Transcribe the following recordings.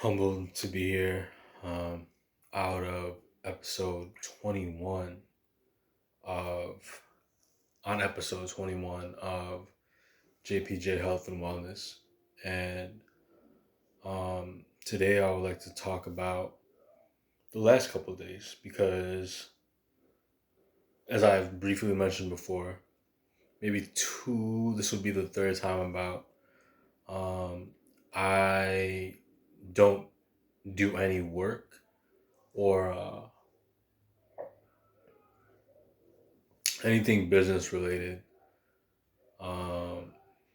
Humbled to be here um, out of episode 21 of, on episode 21 of JPJ Health and Wellness. And today I would like to talk about the last couple of days because, as I've briefly mentioned before, this would be the third time about, um, I don't do any work or anything business related um,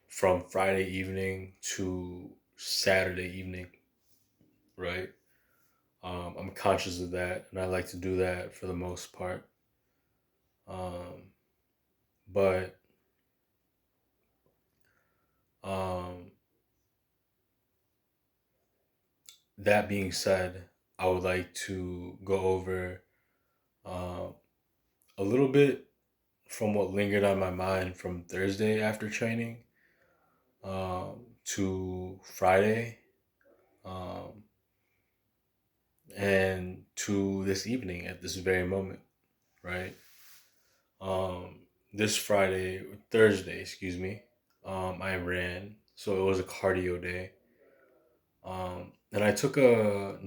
from Friday evening to Saturday evening, right? I'm conscious of that, and I like to do that for the most part. Um, but um, that being said, I would like to go over um, a little bit from what lingered on my mind from Thursday after training to Friday um, and to this evening at this very moment, right? This Thursday, excuse me, I ran. So it was a cardio day. And I took a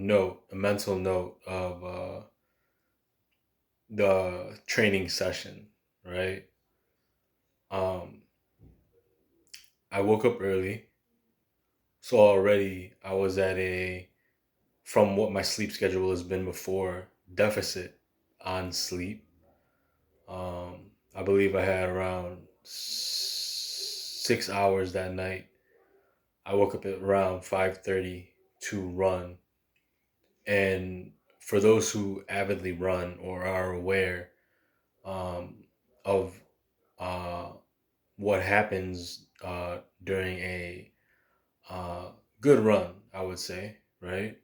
mental note of the training session, right? Um, I woke up early. So already I was at from what my sleep schedule has been before, deficit on sleep. I believe I had around 6 hours that night. I woke up at around 5:30 to run. And for those who avidly run or are aware um, of uh, what happens during a good run, I would say, right,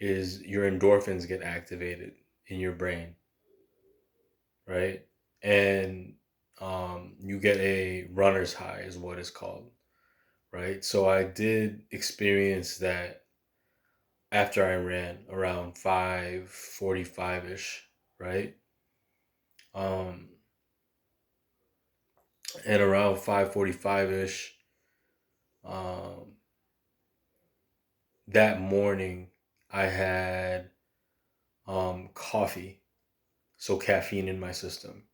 is your endorphins get activated in your brain, right? And you get a runner's high, is what it's called, right? So I did experience that after I ran around 5:45 ish, right? Um, and around 5:45 ish, um, that morning, I had coffee, so caffeine in my system.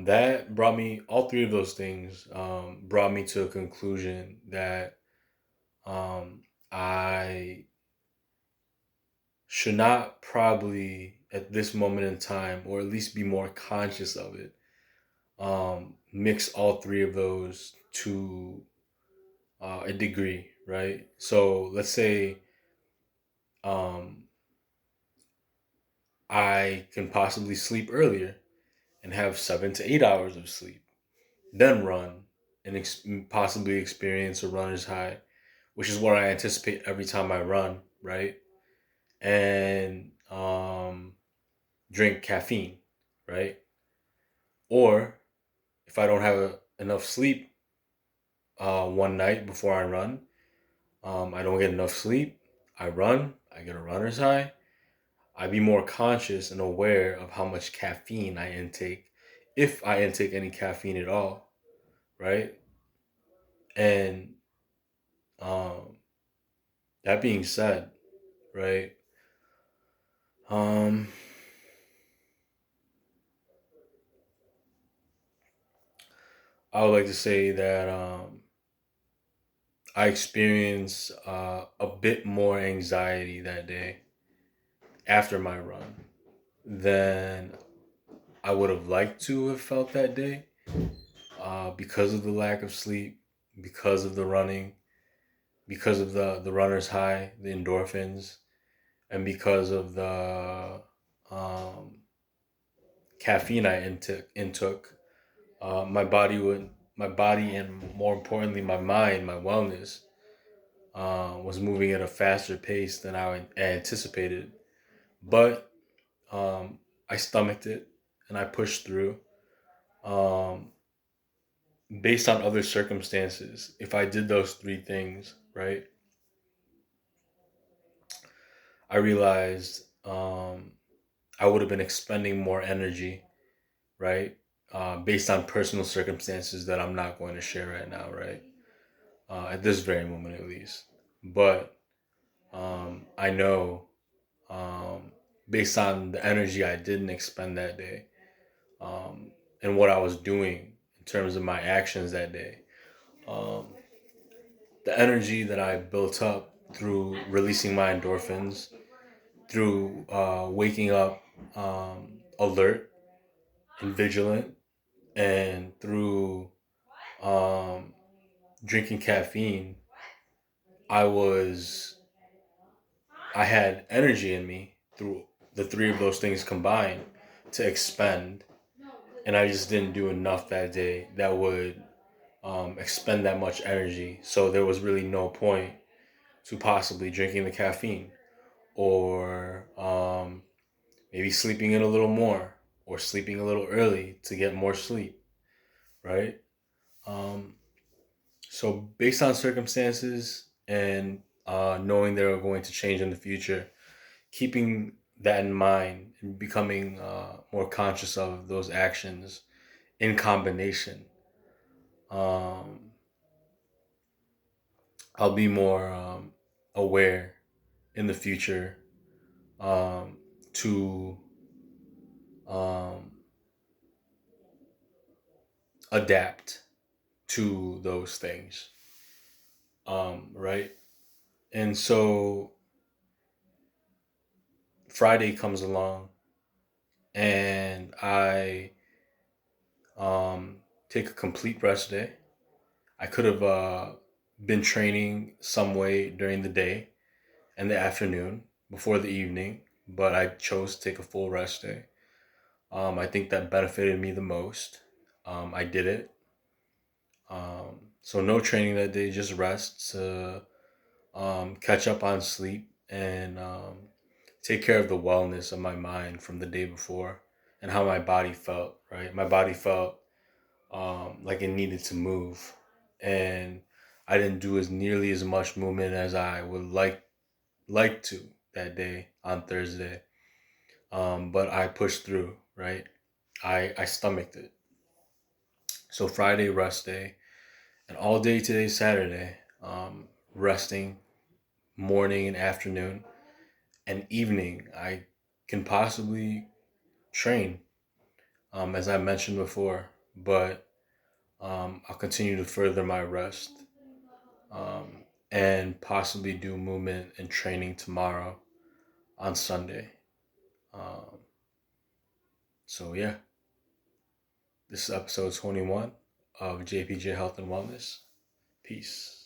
That brought me, all three of those things brought me to a conclusion that I should not probably at this moment in time, or at least be more conscious of it, mix all three of those to a degree, right? So let's say um, I can possibly sleep earlier and have 7 to 8 hours of sleep, then run and possibly experience a runner's high, which is what I anticipate every time I run, right? And drink caffeine, right? Or if I don't have enough sleep one night before I run, I don't get enough sleep. I run, I get a runner's high. I be more conscious and aware of how much caffeine I intake, if I intake any caffeine at all, right? And um, that being said, right, um, I would like to say that I experienced a bit more anxiety that day after my run than I would have liked to have felt that day because of the lack of sleep, because of the running, because of the runner's high, the endorphins, and because of the um, caffeine I intook. My body, and more importantly, my mind, my wellness, was moving at a faster pace than I anticipated. But I stomached it and I pushed through. Um, Based on other circumstances, if I did those three things, right, I realized I would have been expending more energy, right? Based on personal circumstances that I'm not going to share right now, right? At this very moment, at least. But I know, um, based on the energy I didn't expend that day, um, and what I was doing in terms of my actions that day, um, the energy that I built up through releasing my endorphins, through waking up alert and vigilant, and through um, drinking caffeine, I was I had energy in me through the three of those things combined to expend, and I just didn't do enough that day that would expend that much energy. So there was really no point to possibly drinking the caffeine or maybe sleeping in a little more or sleeping a little early to get more sleep, right? Um, so based on circumstances and knowing they're going to change in the future, keeping that in mind and becoming more conscious of those actions in combination, um, I'll be more aware in the future um, to um, adapt to those things, right? And so Friday comes along, and I take a complete rest day. I could have been training some way during the day and the afternoon before the evening, but I chose to take a full rest day. I think that benefited me the most. I did it. So no training that day, just rest to catch up on sleep and take care of the wellness of my mind from the day before and how my body felt. Right, my body felt like it needed to move, and I didn't do as nearly as much movement as I would like to that day on Thursday. But I pushed through. Right, I stomached it. So Friday rest day, and all day today Saturday, resting morning and afternoon and evening. I can possibly train, as I mentioned before, but I'll continue to further my rest and possibly do movement and training tomorrow on Sunday. Um, so, yeah, this is episode 21 of JPJ Health and Wellness. Peace.